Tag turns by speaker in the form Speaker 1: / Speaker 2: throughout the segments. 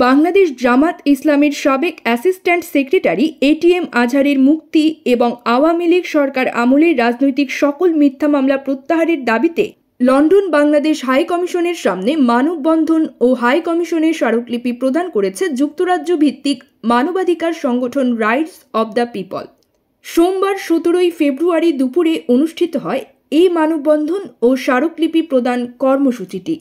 Speaker 1: বাংলাদেশ জামাত ইসলামের সাবেক assistant secretary ATM আজহারের মুক্তি এবং আওয়ামী লীগ সরকার আমলের রাজনৈতিক সকল মিথ্যা মামলা প্রত্যাহারের দাবিতে লন্ডন বাংলাদেশ হাই কমিশনের সামনে মানববন্ধন ও হাই কমিশনের স্মারকলিপি প্রদান করেছে যুক্তরাজ্য ভিত্তিক মানবাধিকার সংগঠন রাইটস অব দ্য পিপল। সোমবার 17 ফেব্রুয়ারি দুপুরে অনুষ্ঠিত হয় এই মানববন্ধন ও স্মারকলিপি প্রদান কর্মসূচিটি।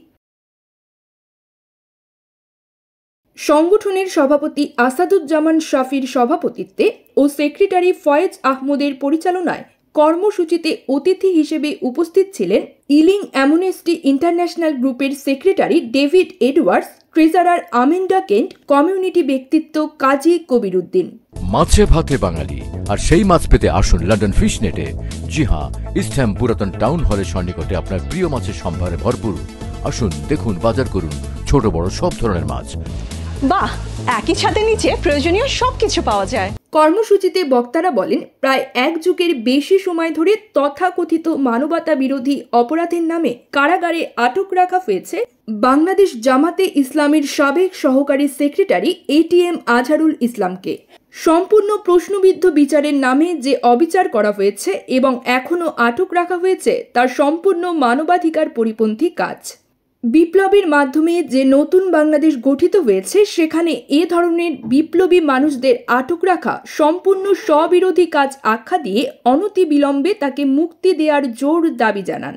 Speaker 1: সংগঠনের সভাপতি আসাদুজ্জামান শাফির সভাপতিত্বে ও সেক্রেটারি ফয়েজ আহমদের পরিচালনায় কর্মসূচিতে অতিথি হিসেবে উপস্থিত ছিলেন ইলিং অ্যামনেস্টি ইন্টারন্যাশনাল গ্রুপের secretary David Edwards, treasurer Aminda Kent, community ব্যক্তিত্ব কাজী কবির উদ্দিন।
Speaker 2: মাছে ভাতে বাঙালি, আর সেই মাছ পেতে আসুন লন্ডন ফিশ নেটে। জি হ্যাঁ, ইস্টহ্যাম পুরাতন টাউন হলের সন্নিকটে আপনার প্রিয় মাছের সম্ভারে ভরপুর। আসুন, দেখুন, বাজার করুন ছোট বড় সব ধরনের মাছ।
Speaker 3: বাহ, একই ছাদের নিচে প্রয়োজনীয় সবকিছু পাওয়া যায়।
Speaker 1: কর্মসূচিতে বক্তারা বলেন, প্রায় এক যুগের বেশি সময় ধরে তথাকথিত মানবতা বিরোধী অপরাধের নামে কারাগারে আটক রাখা হয়েছে বাংলাদেশ জামাতে ইসলামের সাবেক সহকারী সেক্রেটারি এটিএম আজহারুল ইসলামকে। সম্পূর্ণ প্রশ্নবিদ্ধ বিচারের নামে যে অবিচার করা হয়েছে এবং এখনও আটক রাখা হয়েছে তার সম্পূর্ণ মানবাধিকার পরিপন্থী কাজ। বিপ্লবের মাধ্যমে যে নতুন বাংলাদেশ গঠিত হয়েছে সেখানে এ ধরনের বিপ্লবী মানুষদের আটক রাখা সম্পূর্ণ স্ববিরোধী কাজ আখ্যা দিয়ে অনতিবিলম্বে তাকে মুক্তি দেওয়ার জোর দাবি জানান।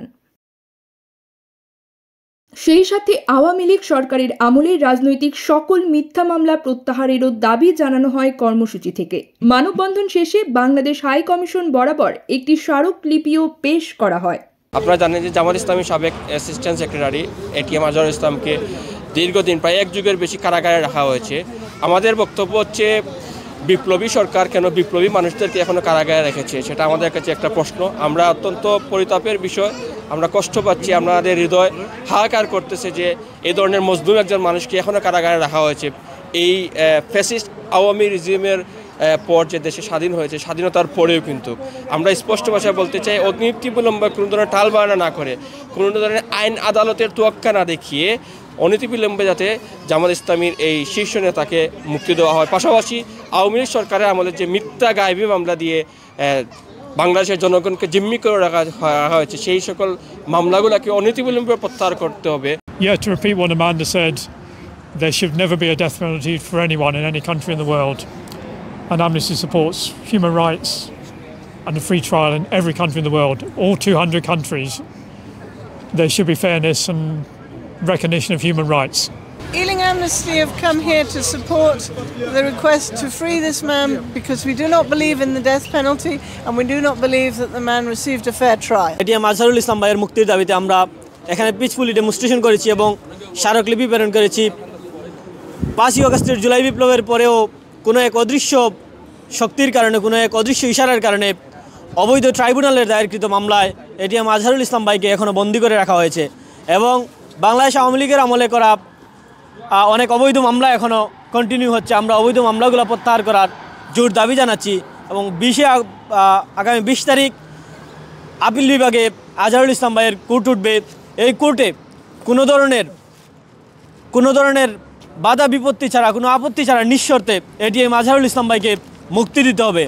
Speaker 1: সেই সাথে আওয়ামী লীগ সরকারের আমলের রাজনৈতিক সকল মিথ্যা মামলা প্রত্যাহারেরও দাবি জানানো হয় কর্মসূচি থেকে। মানববন্ধন শেষে বাংলাদেশ হাই কমিশন বরাবর একটি স্মারকলিপিও পেশ করা হয়।
Speaker 4: আপনারা জানেন যে জামাত ইসলামের সাবেক অ্যাসিস্ট্যান্ট সেক্রেটারি এটিএম আজহারুল ইসলামকে দীর্ঘদিন প্রায় এক যুগের বেশি কারাগারে রাখা হয়েছে। আমাদের বক্তব্য হচ্ছে, বিপ্লবী সরকার কেন বিপ্লবী মানুষদেরকে এখনও কারাগারে রেখেছে, সেটা আমাদের কাছে একটা প্রশ্ন। আমরা অত্যন্ত পরিতাপের বিষয়, আমরা কষ্ট পাচ্ছি, আমাদের হৃদয় হাহাকার করতেছে যে এই ধরনের মজলুম একজন মানুষকে এখনও কারাগারে রাখা হয়েছে। এই ফ্যাসিস্ট আওয়ামী রিজিমের পর যে দেশে স্বাধীন হয়েছে, স্বাধীনতার পরেও কিন্তু আমরা স্পষ্ট ভাষায় বলতে চাই, অনতিবিলম্বে কোনো ধরনের টালবাহানা না করে, কোনো ধরনের আইন আদালতের তোয়াক্কা না দেখিয়ে অনতিবিলম্বে যাতে জামাত ইসলামীর এই শীর্ষ নেতাকে মুক্তি দেওয়া হয়। পাশাপাশি আওয়ামী লীগ সরকারের আমলে যে মিথ্যা গায়েবী মামলা দিয়ে বাংলাদেশের জনগণকে জিম্মি করে রাখা হয়েছে, সেই সকল মামলাগুলোকে অনতিবিলম্বে প্রত্যাহার করতে হবে।
Speaker 5: Yeah, to repeat what Amanda said, there should never be a death penalty for anyone in any country in the world. And Amnesty supports human rights and a free trial in every country in the world, all 200 countries. There should be fairness and recognition of human rights.
Speaker 6: Ealing Amnesty have come here to support the request to free this man because we do not believe in the death penalty and we do not believe that the man received a fair trial.
Speaker 7: ATM Azharul Islam ভাইয়ের মুক্তির দাবিতে আমরা এখানে peacefully demonstration করেছি এবং স্মারকলিপি প্রেরণ করেছি। 5ই আগস্টের জুলাই বিপ্লবের পরেও কোনো এক অদৃশ্য শক্তির কারণে, কোনো এক অদৃশ্য ইশারার কারণে অবৈধ ট্রাইব্যুনালের দায়েরকৃত মামলায় এটিএম আজহারুল ইসলাম ভাইকে এখনও বন্দী করে রাখা হয়েছে এবং বাংলাদেশ আওয়ামী লীগের আমলে করা অনেক অবৈধ মামলা এখনও কন্টিনিউ হচ্ছে। আমরা অবৈধ মামলাগুলো প্রত্যাহার করার জোর দাবি জানাচ্ছি এবং আগামী 20 তারিখ আপিল বিভাগে আজহারুল ইসলাম ভাইয়ের কোর্ট উঠবে। এই কোর্টে কোনো ধরনের বাধা বিপত্তি ছাড়া, কোনো আপত্তি ছাড়া নিঃশর্তে এটিএম আজহারুল ইসলাম ভাইকে মুক্তি দিতে হবে।